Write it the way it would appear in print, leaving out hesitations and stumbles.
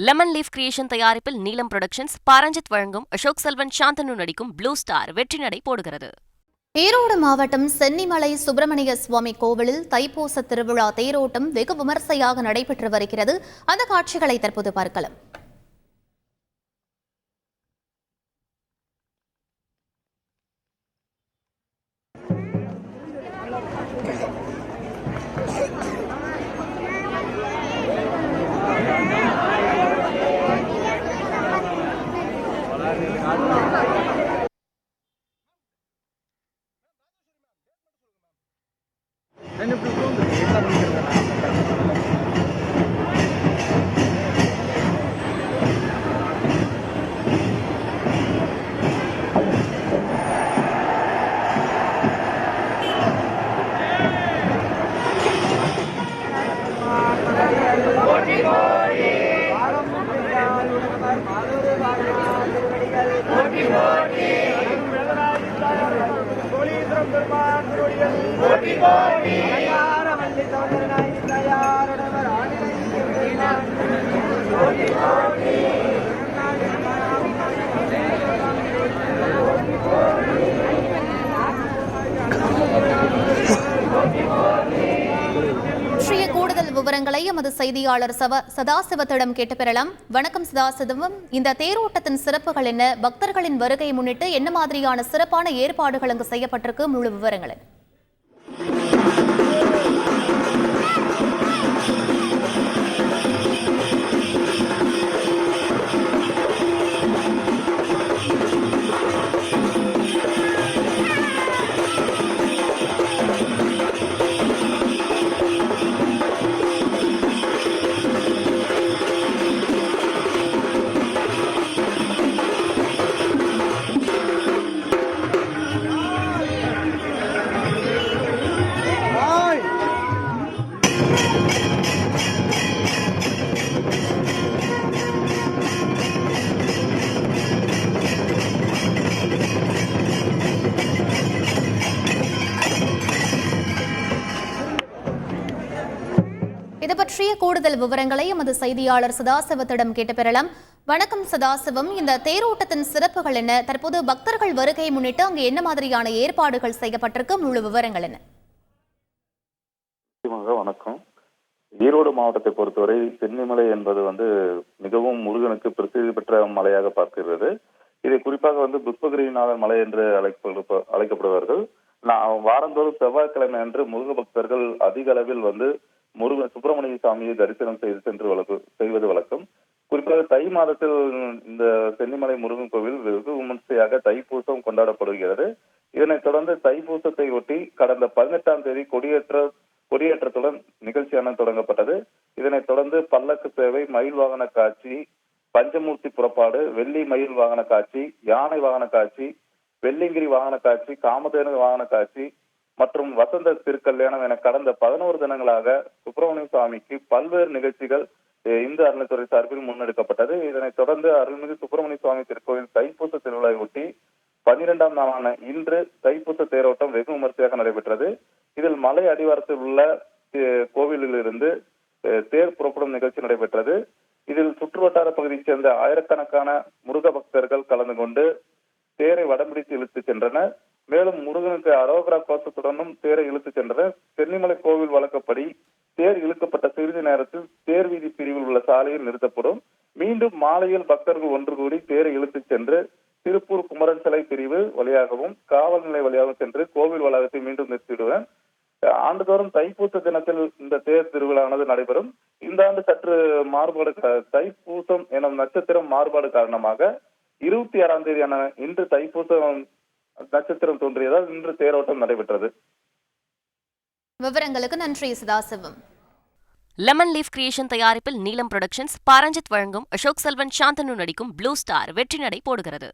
Lemon leaf creation தயாரிப்பில் நீலம் productions, Pa Ranjith வழங்கும் அசோக் செல்வன், சாந்தனு நடிக்கும் ப்ளூ ஸ்டார் வெற்றி நடை போடுகிறது. ஈரோடு மாவட்டம் சென்னிமலை சுப்பிரமணிய சுவாமி கோவிலில் தைப்பூச திருவிழா தேரோட்டம் வெகு விமர்சையாக நடைபெற்று வருகிறது. அந்த காட்சிகளை தற்போது பார்க்கலாம். கூடுதல் விவரங்களை எமது செய்தியாளர் சதாசிவத்திடம் கேட்டு பெறலாம். வணக்கம் சதாசிவம், இந்த தேரோட்டத்தின் சிறப்புகள் என்ன? பக்தர்களின் வருகை முன்னிட்டு என்ன மாதிரியான சிறப்பான ஏற்பாடுகள் அங்கு செய்யப்பட்டிருக்கு? முழு விவரங்கள். இது பற்றிய கூடுதல் விவரங்களை எமது செய்தியாளர் சதாசிவத்திடம் கேட்டு பெறலாம். வணக்கம் சதாசிவம், இந்த தேரோட்டத்தின் சிறப்புகள் என்ன? தற்போது பக்தர்கள் வருகை முன்னிட்டு அங்கு என்ன மாதிரியான ஏற்பாடுகள் செய்யப்பட்டிருக்கு? முழு விவரங்கள் என்ன? வணக்கம். ஈரோடு மாவட்டத்தை பொறுத்தவரை சென்னிமலை என்பது மிகவும் முருகனுக்கு பிரசித்தி பெற்ற மலையாக பார்க்கிறது. இதை குறிப்பாக புஷ்பகிரிநாதர் மலை என்று அழைக்கப்படுவார்கள். வாரந்தோறும் செவ்வாய்க்கிழமை அன்று முருக பக்தர்கள் அதிக அளவில் முருகன் சுப்பிரமணிய சாமியை தரிசனம் செய்வது வழக்கம். குறிப்பாக தை மாதத்தில் இந்த சென்னிமலை முருகன் கோவில் வெகு விமர்சையாக தைப்பூசம் கொண்டாடப்படுகிறது. இதனைத் தொடர்ந்து தைப்பூசத்தை ஒட்டி கடந்த 18ஆம் தேதி கொடியேற்றத்துடன் நிகழ்ச்சியான தொடங்கப்பட்டது. இதனைத் தொடர்ந்து பல்லக்கு சேவை, மயில் வாகன காட்சி, பஞ்சமூர்த்தி புறப்பாடு, வெள்ளி மயில் வாகன காட்சி, யானை வாகன காட்சி, வெள்ளிங்கிரி வாகன காட்சி, காமதேனு வாகன காட்சி மற்றும் வசந்த திருக்கல்யாணம் என கடந்த 11 தினங்களாக சுப்பிரமணிய சுவாமிக்கு பல்வேறு நிகழ்ச்சிகள் இந்து அறநிலைத்துறை சார்பில் முன்னெடுக்கப்பட்டது. இதனைத் தொடர்ந்து அருள்மிகு சுப்பிரமணிய சுவாமி திருக்கோவில் தைப்பூச திருவிழாவை ஒட்டி 12ஆம் நாளான இன்று தைப்பூச தேரோட்டம் வெகு விமர்சையாக நடைபெற்றது. இதில் மலை அடிவாரத்தில் உள்ள கோவிலில் இருந்து தேர் புறப்படும் நிகழ்ச்சி நடைபெற்றது. இதில் சுற்றுவட்டார பகுதியைச் சேர்ந்த ஆயிரக்கணக்கான முருக பக்தர்கள் கலந்து கொண்டு தேரை வடம்பிடித்து இழுத்துச் சென்றனர். மேலும் முருகனுக்கு அரோகரா கோஷத்துடனும் தேரை இழுத்துச் சென்றனர். சென்னிமலை கோவில் வழக்கப்படி தேர் இழுக்கப்பட்ட சிறிது நேரத்தில் தேர் வீதி பிரிவில் உள்ள சாலையில் நிறுத்தப்படும். மீண்டும் மாலையில் பக்தர்கள் ஒன்று கூடி தேரை இழுத்துச் சென்று திருப்பூர் குமரன் சிலை பிரிவு வழியாகவும் காவல் நிலை வழியாகவும் சென்று கோவில் வளாகத்தை மீண்டும் நிறுத்திவிடுவர். ஆண்டுதோறும் தைப்பூச தினத்தில் இந்த தேர் திருவிழானது நடைபெறும். இந்த ஆண்டு சற்று மாறுபாடு, தைப்பூசம் எனும் நட்சத்திரம் மாறுபாடு காரணமாக 26ஆம் தேதியான இன்று தைப்பூசம் நட்சத்திரம் தோன்றியதால் இன்று தேரோட்டம் நடைபெற்றது. விவரங்களுக்கு நன்றி சதாசிவம். லெமன் லீஃப் கிரியேஷன் தயாரிப்பில் நீலம் புரொடக்ஷன்ஸ், பாரஞ்சித் வழங்கும் அசோக் செல்வன், சாந்தனு நடிக்கும் ப்ளூ ஸ்டார் வெற்றி நடை போடுகிறது.